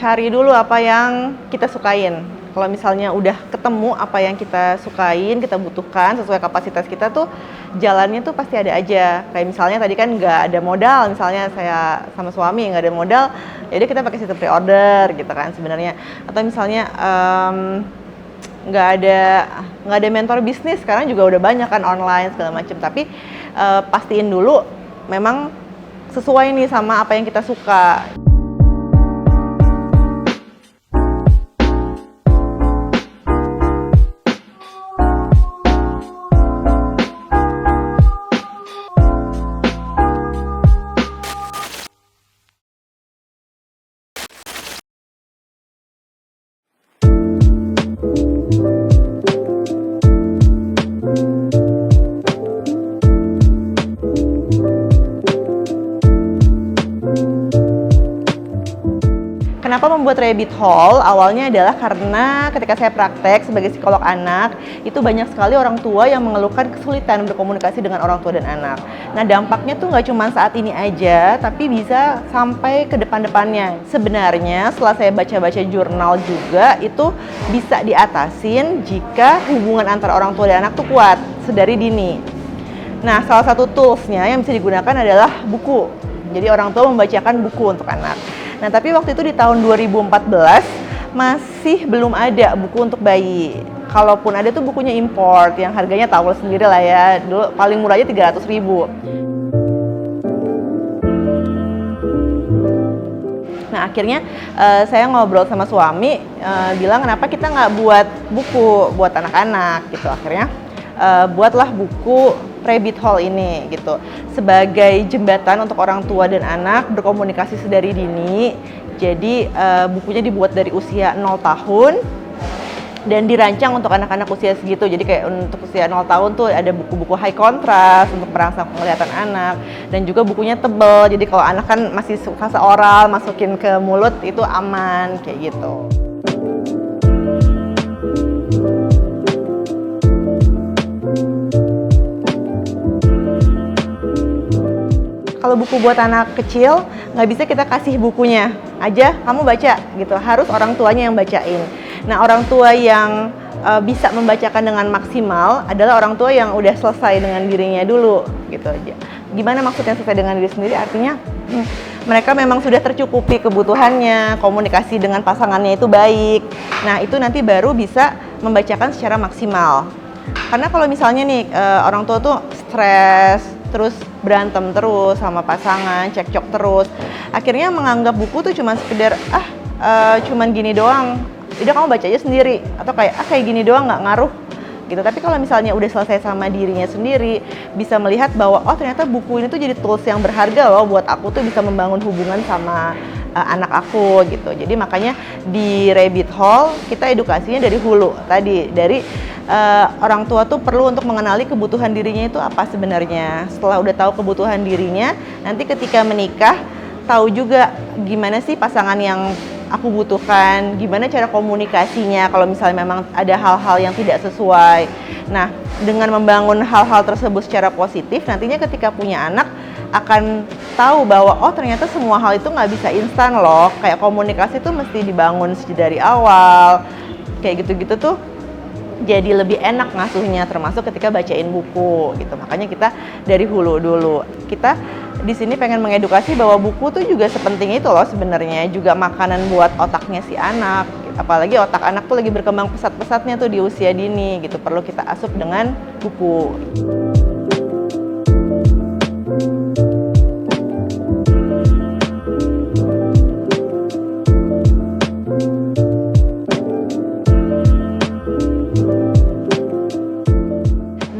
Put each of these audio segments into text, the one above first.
cari dulu apa yang kita sukain. Kalau misalnya udah ketemu apa yang kita sukain, kita butuhkan sesuai kapasitas kita tuh, jalannya tuh pasti ada aja. Kayak misalnya tadi kan nggak ada modal, misalnya saya sama suami nggak ada modal, jadi kita pakai sistem pre-order gitu kan sebenarnya. Atau misalnya nggak ada mentor bisnis, sekarang juga udah banyak kan online segala macam. Tapi pastiin dulu memang sesuai nih sama apa yang kita suka. Kenapa membuat rabbit hole? Awalnya adalah karena ketika saya praktek sebagai psikolog anak, itu banyak sekali orang tua yang mengeluhkan kesulitan berkomunikasi dengan orang tua dan anak. Nah, dampaknya tuh nggak cuma saat ini aja, tapi bisa sampai ke depan-depannya. Sebenarnya setelah saya baca-baca jurnal juga, itu bisa diatasin jika hubungan antara orang tua dan anak tuh kuat sedari dini. Nah, salah satu toolsnya yang bisa digunakan adalah buku. Jadi orang tua membacakan buku untuk anak. Nah, tapi waktu itu di tahun 2014 masih belum ada buku untuk bayi. Kalaupun ada tuh bukunya import yang harganya tahu sendiri lah ya. Dulu paling murah aja 300.000. Nah, akhirnya saya ngobrol sama suami, bilang kenapa kita nggak buat buku buat anak-anak gitu. Akhirnya buatlah buku Rabbit Hole ini gitu sebagai jembatan untuk orang tua dan anak berkomunikasi sedari dini. Jadi bukunya dibuat dari usia 0 tahun dan dirancang untuk anak-anak usia segitu. Jadi kayak untuk usia 0 tahun tuh ada buku-buku high contrast untuk merangsang penglihatan anak, dan juga bukunya tebal. Jadi kalau anak kan masih fase oral, masukin ke mulut itu aman kayak gitu. Kalau buku buat anak kecil, nggak bisa kita kasih bukunya aja, kamu baca gitu. Harus orang tuanya yang bacain. Nah, orang tua yang bisa membacakan dengan maksimal adalah orang tua yang udah selesai dengan dirinya dulu gitu aja. Gimana maksudnya selesai dengan diri sendiri? Artinya mereka memang sudah tercukupi kebutuhannya, komunikasi dengan pasangannya itu baik. Nah, itu nanti baru bisa membacakan secara maksimal. Karena kalau misalnya nih orang tua tuh stres, terus berantem terus sama pasangan, cekcok terus, akhirnya menganggap buku tuh cuma sekedar cuman gini doang, udah kamu baca aja sendiri, atau kayak gini doang nggak ngaruh gitu. Tapi kalau misalnya udah selesai sama dirinya sendiri, bisa melihat bahwa oh ternyata buku ini tuh jadi tools yang berharga loh buat aku tuh bisa membangun hubungan sama anak aku gitu. Jadi makanya di Rabbit Hole kita edukasinya dari hulu tadi, dari orang tua tuh perlu untuk mengenali kebutuhan dirinya itu apa sebenarnya. Setelah udah tahu kebutuhan dirinya, nanti ketika menikah tahu juga gimana sih pasangan yang aku butuhkan, gimana cara komunikasinya kalau misalnya memang ada hal-hal yang tidak sesuai. Nah, dengan membangun hal-hal tersebut secara positif, nantinya ketika punya anak akan tahu bahwa oh ternyata semua hal itu nggak bisa instan loh. Kayak komunikasi tuh mesti dibangun dari awal. Kayak gitu-gitu tuh jadi lebih enak ngasuhnya, termasuk ketika bacain buku gitu. Makanya kita dari hulu dulu. Kita di sini pengen mengedukasi bahwa buku tuh juga sepenting itu loh sebenarnya, juga makanan buat otaknya si anak. Apalagi otak anak tuh lagi berkembang pesat-pesatnya tuh di usia dini gitu. Perlu kita asup dengan buku.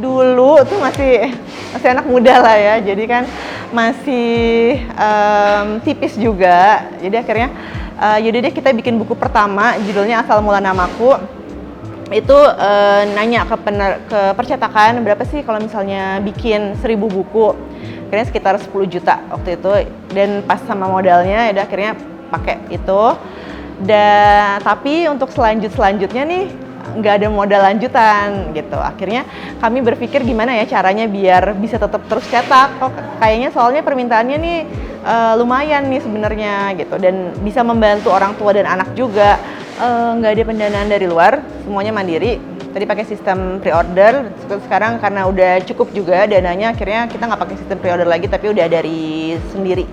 Dulu tuh masih anak muda lah ya, jadi kan masih tipis juga. Jadi akhirnya yaudah deh kita bikin buku pertama, judulnya Asal Mula Namaku. Itu nanya ke percetakan berapa sih kalau misalnya bikin 1000 buku. Akhirnya sekitar 10 juta waktu itu, dan pas sama modalnya ya akhirnya pakai itu. Dan tapi untuk selanjutnya nih nggak ada modal lanjutan gitu. Akhirnya kami berpikir gimana ya caranya biar bisa tetap terus cetak. Kok kayaknya soalnya permintaannya nih lumayan nih sebenarnya gitu, dan bisa membantu orang tua dan anak juga. Nggak ada pendanaan dari luar, semuanya mandiri. Tadi pakai sistem pre-order, sekarang karena udah cukup juga dananya, akhirnya kita nggak pakai sistem pre-order lagi, tapi udah dari sendiri.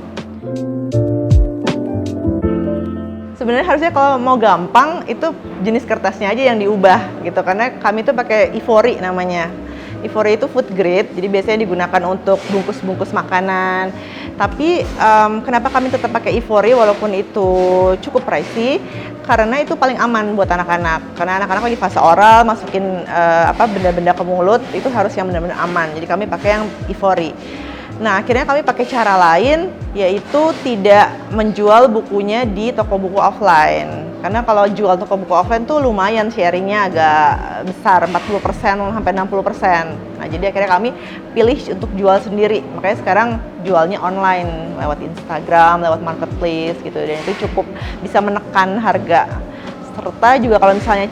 Sebenarnya harusnya kalau mau gampang, itu jenis kertasnya aja yang diubah gitu, karena kami tuh pakai Ivory namanya. Ivory itu food grade, jadi biasanya digunakan untuk bungkus-bungkus makanan. Tapi kenapa kami tetap pakai Ivory walaupun itu cukup pricey? Karena itu paling aman buat anak-anak. Karena anak-anak lagi fase oral, masukin benda-benda ke mulut, itu harus yang benar-benar aman. Jadi kami pakai yang Ivory. Nah, akhirnya kami pakai cara lain, yaitu tidak menjual bukunya di toko buku offline. Karena kalau jual toko buku offline tuh lumayan sharingnya agak besar, 40% sampai 60%. Nah, jadi akhirnya kami pilih untuk jual sendiri. Makanya sekarang jualnya online, lewat Instagram, lewat marketplace gitu. Dan itu cukup bisa menekan harga. Serta juga kalau misalnya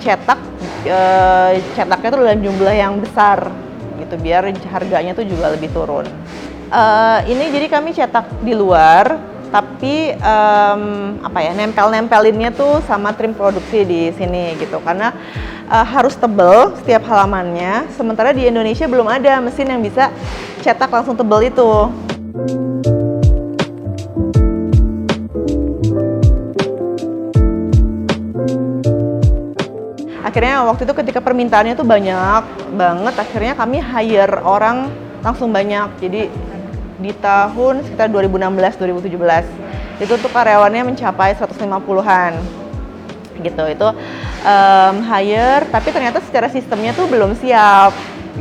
cetaknya tuh dalam jumlah yang besar gitu, biar harganya tuh juga lebih turun. Ini jadi kami cetak di luar, tapi nempel-nempelinnya tuh sama trim produksi di sini gitu, karena harus tebel setiap halamannya. Sementara di Indonesia belum ada mesin yang bisa cetak langsung tebel itu. Akhirnya waktu itu ketika permintaannya tuh banyak banget, akhirnya kami hire orang langsung banyak. Jadi di tahun sekitar 2016-2017 itu tuh karyawannya mencapai 150-an gitu. Itu hire, tapi ternyata secara sistemnya tuh belum siap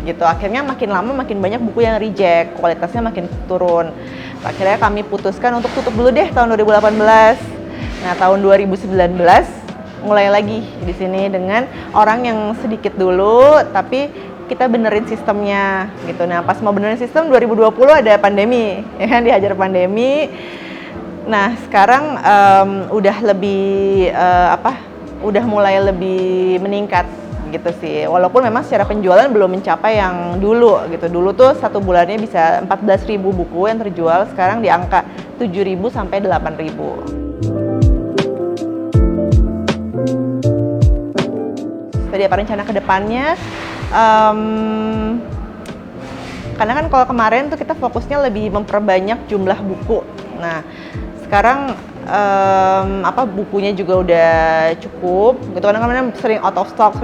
gitu. Akhirnya makin lama makin banyak buku yang reject, kualitasnya makin turun. Akhirnya kami putuskan untuk tutup dulu deh tahun 2018. Nah, tahun 2019 mulai lagi di sini dengan orang yang sedikit dulu, tapi kita benerin sistemnya gitu. Nah, pas mau benerin sistem 2020 ada pandemi, ya kan, dihajar pandemi. Nah, sekarang udah lebih udah mulai lebih meningkat gitu sih. Walaupun memang secara penjualan belum mencapai yang dulu gitu. Dulu tuh satu bulannya bisa 14.000 buku yang terjual, sekarang di angka 7.000 sampai 8.000. Jadi apa rencana ke depannya? Karena kan kalau kemarin tuh kita fokusnya lebih memperbanyak jumlah buku. Nah, sekarang bukunya juga udah cukup gitu. Karena kemarin sering out of stock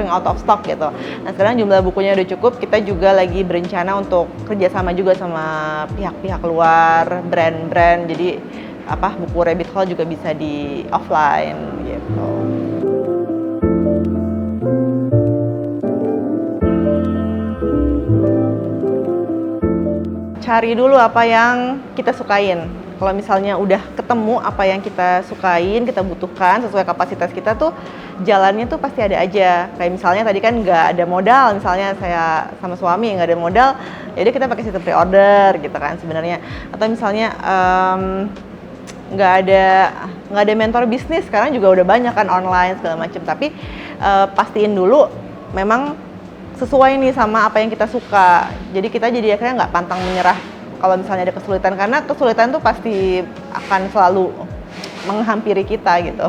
gitu. Nah, sekarang jumlah bukunya udah cukup. Kita juga lagi berencana untuk kerjasama juga sama pihak-pihak luar, brand-brand. Jadi buku Rabbit Hole juga bisa di offline gitu. Cari dulu apa yang kita sukain. Kalau misalnya udah ketemu apa yang kita sukain, kita butuhkan sesuai kapasitas kita tuh, jalannya tuh pasti ada aja. Kayak misalnya tadi kan nggak ada modal, misalnya saya sama suami nggak ada modal, jadi kita pakai sistem pre-order gitu kan sebenarnya. Atau misalnya nggak ada mentor bisnis, sekarang juga udah banyak kan online segala macam. Tapi pastiin dulu memang sesuai nih sama apa yang kita suka. Jadi kita jadi akhirnya nggak pantang menyerah kalau misalnya ada kesulitan, karena kesulitan tuh pasti akan selalu menghampiri kita gitu.